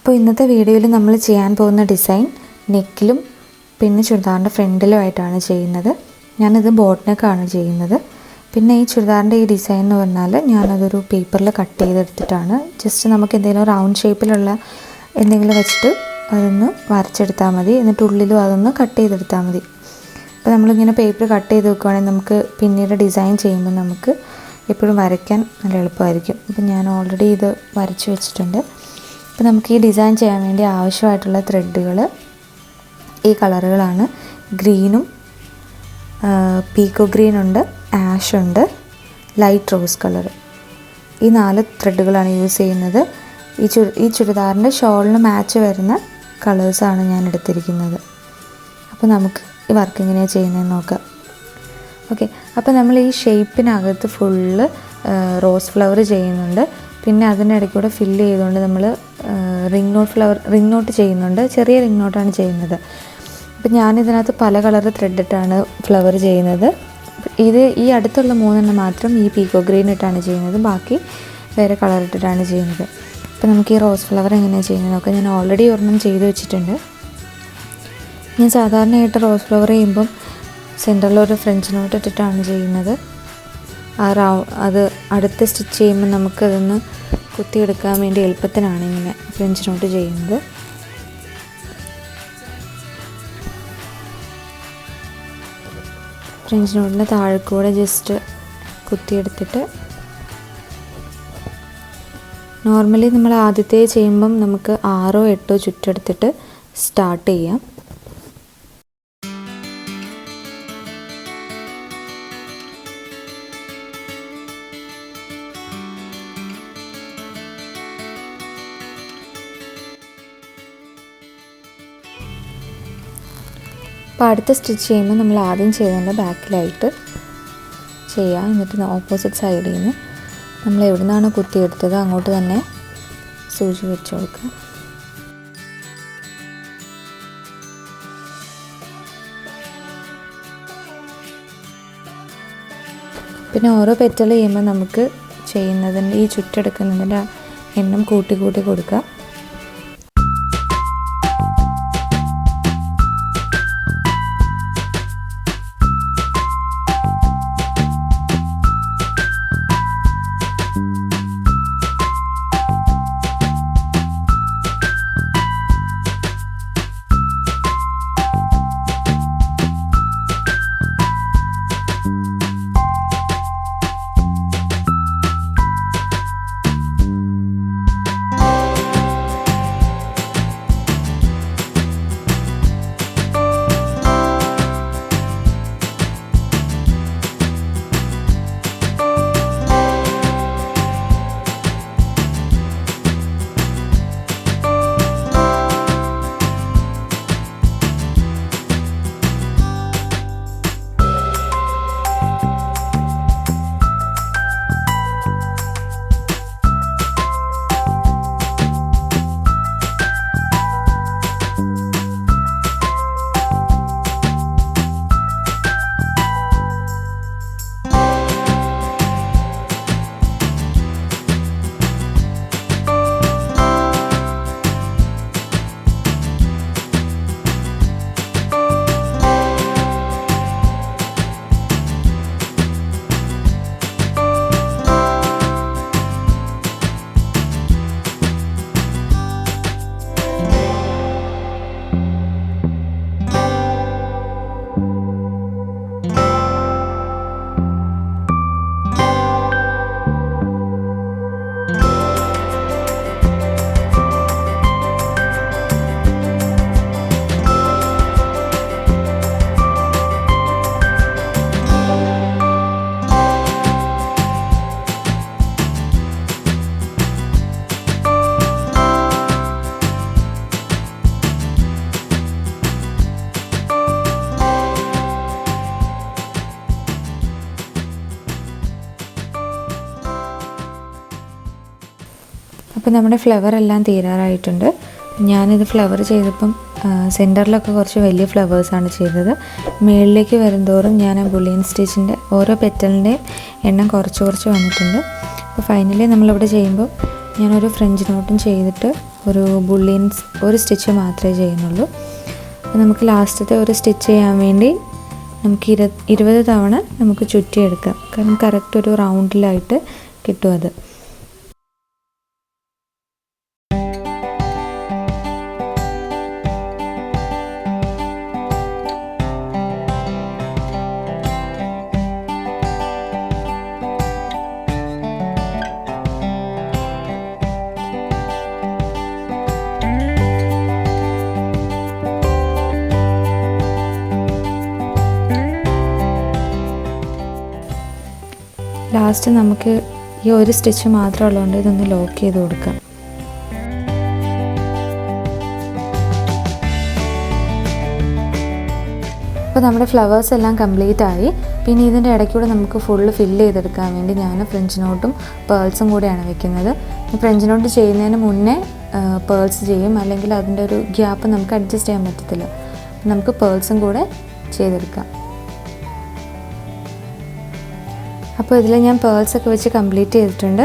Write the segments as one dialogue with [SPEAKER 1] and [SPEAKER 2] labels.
[SPEAKER 1] അപ്പോൾ ഇന്നത്തെ വീഡിയോയിൽ നമ്മൾ ചെയ്യാൻ പോകുന്ന ഡിസൈൻ നെക്കിലും പിന്നെ ചുരിദാറിൻ്റെ ഫ്രണ്ടിലുമായിട്ടാണ് ചെയ്യുന്നത്. ഞാനിത് ബോട്ട് നെക്കാണ് ചെയ്യുന്നത്. പിന്നെ ഈ ചുരിദാറിൻ്റെ ഈ ഡിസൈൻ എന്ന് പറഞ്ഞാൽ ഞാനതൊരു പേപ്പറിൽ കട്ട് ചെയ്തെടുത്തിട്ടാണ്. ജസ്റ്റ് നമുക്ക് എന്തെങ്കിലും റൗണ്ട് ഷേപ്പിലുള്ള എന്തെങ്കിലും വെച്ചിട്ട് അതൊന്ന് വരച്ചെടുത്താൽ മതി. എന്നിട്ട് ഉള്ളിലും അതൊന്ന് കട്ട് ചെയ്തെടുത്താൽ മതി. അപ്പോൾ നമ്മളിങ്ങനെ പേപ്പർ കട്ട് ചെയ്ത് വെക്കുകയാണെങ്കിൽ നമുക്ക് പിന്നീട് ഡിസൈൻ ചെയ്യുമ്പോൾ നമുക്ക് എപ്പോഴും വരയ്ക്കാൻ നല്ല എളുപ്പമായിരിക്കും. അപ്പോൾ ഞാൻ ഓൾറെഡി ഇത് വരച്ച് വെച്ചിട്ടുണ്ട്. അപ്പോൾ നമുക്ക് ഈ ഡിസൈൻ ചെയ്യാൻ വേണ്ടി ആവശ്യമായിട്ടുള്ള ത്രെഡുകൾ ഈ കളറുകളാണ്. ഗ്രീനും പീക്കോ ഗ്രീനുണ്ട്, ആഷ് ഉണ്ട്, ലൈറ്റ് റോസ് കളർ. ഈ 4 ത്രെഡുകളാണ് യൂസ് ചെയ്യുന്നത്. ഈ ചുരിദാറിൻ്റെ ഷോളിന് മാച്ച് വരുന്ന കളേഴ്സാണ് ഞാൻ എടുത്തിരിക്കുന്നത്. അപ്പോൾ നമുക്ക് ഈ വർക്ക് എങ്ങനെയാണ് ചെയ്യുന്നതെന്ന് നോക്കാം. ഓക്കെ, അപ്പോൾ നമ്മൾ ഈ ഷേപ്പിനകത്ത് ഫുള്ള് റോസ് ഫ്ലവർ ചെയ്യുന്നുണ്ട്. പിന്നെ അതിനിടയ്ക്കൂടെ ഫില്ല് ചെയ്തുകൊണ്ട് നമ്മൾ റിംഗ് നോട്ട് ചെയ്യുന്നുണ്ട്. ചെറിയ റിംഗ് നോട്ടാണ് ചെയ്യുന്നത്. അപ്പോൾ ഞാനിതിനകത്ത് പല കളർ ത്രെഡിട്ടാണ് ഫ്ലവർ ചെയ്യുന്നത്. ഈ അടുത്തുള്ള 3 മാത്രം ഈ പീക്കോ ഗ്രീൻ ഇട്ടാണ് ചെയ്യുന്നത്. ബാക്കി വേറെ കളർ ഇട്ടിട്ടാണ് ചെയ്യുന്നത്. അപ്പോൾ നമുക്ക് ഈ റോസ് ഫ്ലവർ എങ്ങനെയാണ് ചെയ്യുന്നത് നോക്കാം. ഞാൻ ഓൾറെഡി ഒരെണ്ണം ചെയ്ത് വെച്ചിട്ടുണ്ട്. ഞാൻ സാധാരണയായിട്ട് റോസ് ഫ്ലവർ ചെയ്യുമ്പം സെൻറ്ററിലൊരു ഫ്രഞ്ച് നോട്ട് ഇട്ടിട്ടാണ് ചെയ്യുന്നത്. അത് അടുത്ത് സ്റ്റിച്ച് ചെയ്യുമ്പോൾ നമുക്കതൊന്ന് കുത്തിയെടുക്കാൻ വേണ്ടി എളുപ്പത്തിനാണ് ഇങ്ങനെ ഫ്രഞ്ച് നോട്ട് ചെയ്യുന്നത്. ഫ്രഞ്ച് നോട്ടിൻ്റെ താഴെ കൂടെ ജസ്റ്റ് കുത്തിയെടുത്തിട്ട് നോർമലി നമ്മൾ ആദ്യത്തെ ചെയ്യുമ്പം നമുക്ക് 6 or 8 ചുറ്റെടുത്തിട്ട് സ്റ്റാർട്ട് ചെയ്യാം. അപ്പോൾ അടുത്ത സ്റ്റിച്ച് ചെയ്യുമ്പോൾ നമ്മൾ ആദ്യം ചെയ്തതിൻ്റെ ബാക്കിലായിട്ട് ചെയ്യാം. എന്നിട്ട് ഓപ്പോസിറ്റ് സൈഡിൽ നിന്ന് നമ്മൾ എവിടെ നിന്നാണ് കുത്തിയെടുത്തത് അങ്ങോട്ട് തന്നെ സൂചി വെച്ച് കൊടുക്കുക. പിന്നെ ഓരോ പെറ്റൽ ചെയ്യുമ്പോൾ നമുക്ക് ചെയ്യുന്നതിൻ്റെ ഈ ചുറ്റെടുക്കുന്നതിൻ്റെ എണ്ണം കൂട്ടി കൊടുക്കുക. അപ്പോൾ നമ്മുടെ ഫ്ലവർ എല്ലാം തീരാറായിട്ടുണ്ട്. ഞാനിത് ഫ്ലവർ ചെയ്തപ്പം സെൻറ്ററിലൊക്കെ കുറച്ച് വലിയ ഫ്ലവേഴ്സാണ് ചെയ്തത്. മുകളിലേക്ക് വരുന്തോറും ഞാൻ ആ ബുള്ളിയൻ സ്റ്റിച്ചിൻ്റെ ഓരോ പെറ്റലിൻ്റെയും എണ്ണം കുറച്ച് വന്നിട്ടുണ്ട്. അപ്പോൾ ഫൈനലി നമ്മളിവിടെ ചെയ്യുമ്പോൾ ഞാനൊരു ഫ്രഞ്ച് നോട്ടും ചെയ്തിട്ട് ഒരു ബുള്ളിയൻസ് ഒരു സ്റ്റിച്ച് മാത്രമേ ചെയ്യുന്നുള്ളൂ. അപ്പോൾ നമുക്ക് ലാസ്റ്റത്തെ ഒരു സ്റ്റിച്ച് ചെയ്യാൻ വേണ്ടി നമുക്ക് 20 തവണ നമുക്ക് ചുറ്റിയെടുക്കാം. കാരണം കറക്റ്റ് ഒരു റൗണ്ടിലായിട്ട് കിട്ടും അത്. ലാസ്റ്റ് നമുക്ക് ഈ ഒരു സ്റ്റിച്ച് മാത്രം ഉള്ളതുകൊണ്ട് ഇതൊന്ന് ലോക്ക് ചെയ്ത് കൊടുക്കാം. അപ്പോൾ നമ്മുടെ ഫ്ലവേഴ്സ് എല്ലാം കംപ്ലീറ്റ് ആയി. പിന്നെ ഇതിൻ്റെ ഇടയ്ക്കൂടെ നമുക്ക് ഫുള്ള് ഫില്ല് ചെയ്തെടുക്കാൻ വേണ്ടി ഞാൻ ഫ്രഞ്ച് നോട്ടും പേൾസും കൂടെയാണ് വെക്കുന്നത്. ഫ്രഞ്ച് നോട്ട് ചെയ്യുന്നതിന് മുന്നേ പേൾസ് ചെയ്യും, അല്ലെങ്കിൽ അതിൻ്റെ ഒരു ഗ്യാപ്പ് നമുക്ക് അഡ്ജസ്റ്റ് ചെയ്യാൻ പറ്റത്തില്ല. നമുക്ക് പേൾസും കൂടെ ചെയ്തെടുക്കാം. അപ്പോൾ ഇതിൽ ഞാൻ പേൾസൊക്കെ വെച്ച് കംപ്ലീറ്റ് ചെയ്തിട്ടുണ്ട്.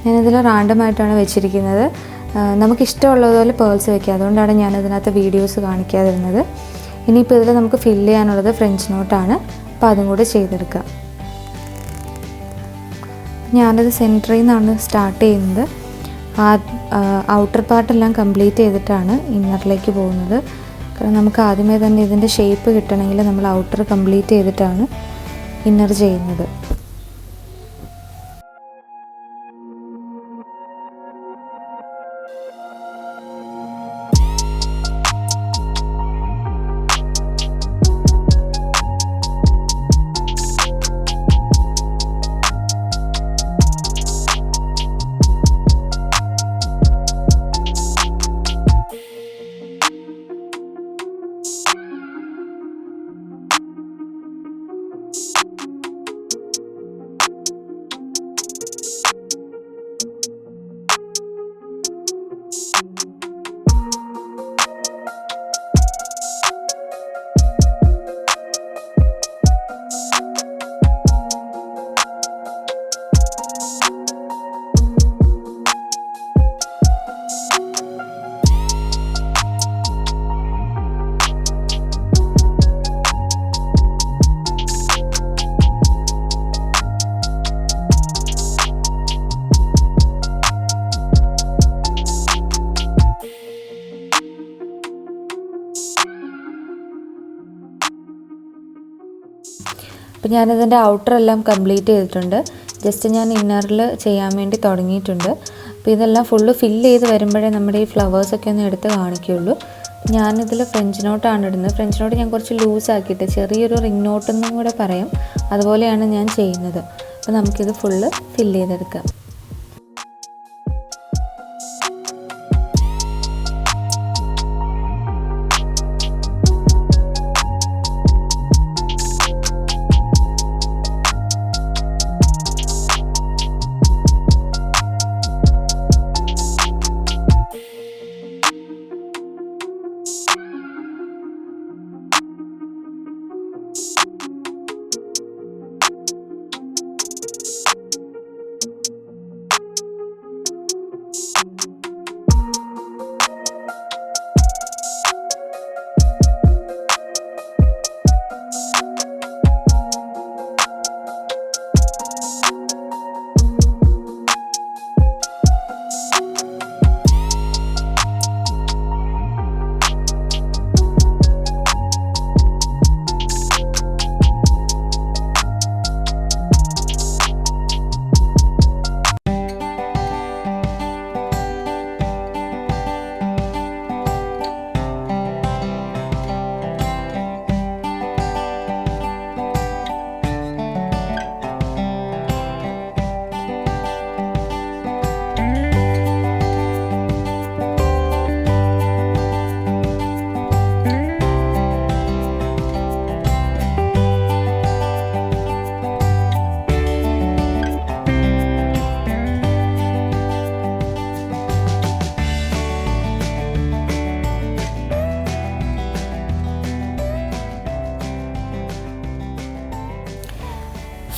[SPEAKER 1] ഞാനിതിൽ റാൻഡമായിട്ടാണ് വെച്ചിരിക്കുന്നത്. നമുക്കിഷ്ടമുള്ളതുപോലെ പേൾസ് വെക്കുക, അതുകൊണ്ടാണ് ഞാനിതിനകത്ത് വീഡിയോസ് കാണിക്കാതിരുന്നത്. ഇനിയിപ്പോൾ ഇതിൽ നമുക്ക് ഫില്ല് ചെയ്യാനുള്ളത് ഫ്രഞ്ച് നോട്ടാണ്. അപ്പോൾ അതും കൂടെ ചെയ്തെടുക്കാം. ഞാനത് സെൻറ്ററിൽ നിന്നാണ് സ്റ്റാർട്ട് ചെയ്യുന്നത്. ഔട്ടർ പാർട്ടെല്ലാം കംപ്ലീറ്റ് ചെയ്തിട്ടാണ് ഇന്നറിലേക്ക് പോകുന്നത്. കാരണം നമുക്ക് ആദ്യമേ തന്നെ ഇതിൻ്റെ ഷേപ്പ് കിട്ടണമെങ്കിൽ നമ്മൾ ഔട്ടർ കംപ്ലീറ്റ് ചെയ്തിട്ടാണ് ഇന്നർ ചെയ്യുന്നത്. അപ്പോൾ ഞാനിതിൻ്റെ ഔട്ടറെല്ലാം കംപ്ലീറ്റ് ചെയ്തിട്ടുണ്ട്. ജസ്റ്റ് ഞാൻ ഇന്നറിൽ ചെയ്യാൻ വേണ്ടി തുടങ്ങിയിട്ടുണ്ട്. അപ്പോൾ ഇതെല്ലാം ഫുള്ള് ഫില്ല് ചെയ്ത് വരുമ്പോഴേ നമ്മുടെ ഈ ഫ്ലവേഴ്സൊക്കെ ഒന്ന് എടുത്ത് കാണിക്കുകയുള്ളൂ. ഞാനിതിൽ ഫ്രഞ്ച് നോട്ടാണ് ഇടുന്നത്. ഫ്രഞ്ച് നോട്ട് ഞാൻ കുറച്ച് ലൂസാക്കിയിട്ട് ചെറിയൊരു റിംഗ് നോട്ടെന്നും കൂടെ പറയാം, അതുപോലെയാണ് ഞാൻ ചെയ്യുന്നത്. അപ്പോൾ നമുക്കിത് ഫുള്ള് ഫില്ല് ചെയ്തെടുക്കാം.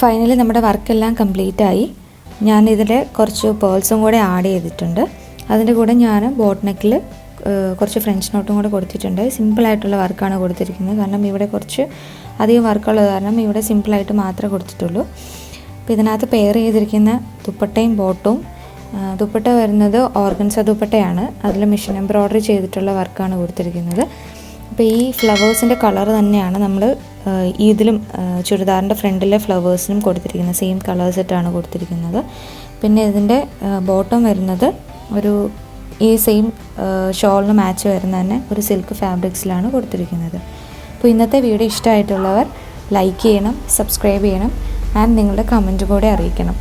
[SPEAKER 1] ഫൈനലി നമ്മുടെ വർക്കെല്ലാം കംപ്ലീറ്റ് ആയി. ഞാനിതിൽ കുറച്ച് പേൾസും കൂടെ ആഡ് ചെയ്തിട്ടുണ്ട്. അതിൻ്റെ കൂടെ ഞാൻ ബോട്ട് നെക്കിൽ കുറച്ച് ഫ്രഞ്ച് നോട്ടും കൂടെ കൊടുത്തിട്ടുണ്ട്. സിമ്പിളായിട്ടുള്ള വർക്കാണ് കൊടുത്തിരിക്കുന്നത്, കാരണം ഇവിടെ കുറച്ച് അധികം വർക്കുള്ളത് കാരണം ഇവിടെ സിമ്പിളായിട്ട് മാത്രമേ കൊടുത്തിട്ടുള്ളൂ. അപ്പോൾ ഇതിനകത്ത് പെയർ ചെയ്തിരിക്കുന്ന ദുപ്പട്ടയും ബോട്ടും, ദുപ്പട്ട വരുന്നത് ഓർഗൻസ ദുപ്പട്ടയാണ്, അതിൽ മിഷൻ എംബ്രോയ്ഡറി ചെയ്തിട്ടുള്ള വർക്കാണ് കൊടുത്തിരിക്കുന്നത്. അപ്പോൾ ഈ ഫ്ലവേഴ്സിൻ്റെ കളർ തന്നെയാണ് നമ്മൾ ഇതിലും ചുരിദാറിൻ്റെ ഫ്രണ്ടിലെ ഫ്ലവേഴ്സിനും കൊടുത്തിരിക്കുന്നത്, സെയിം കളർ സെറ്റാണ് കൊടുത്തിരിക്കുന്നത്. പിന്നെ ഇതിൻ്റെ ബോട്ടം വരുന്നത് ഒരു ഈ സെയിം ഷോളിന് മാച്ച് വരുന്ന തന്നെ ഒരു സിൽക്ക് ഫാബ്രിക്സിലാണ് കൊടുത്തിരിക്കുന്നത്. അപ്പോൾ ഇന്നത്തെ വീഡിയോ ഇഷ്ടമായിട്ടുള്ളവർ ലൈക്ക് ചെയ്യണം, സബ്സ്ക്രൈബ് ചെയ്യണം, ആൻഡ് നിങ്ങളുടെ കമൻറ്റ് കൂടെ അറിയിക്കണം.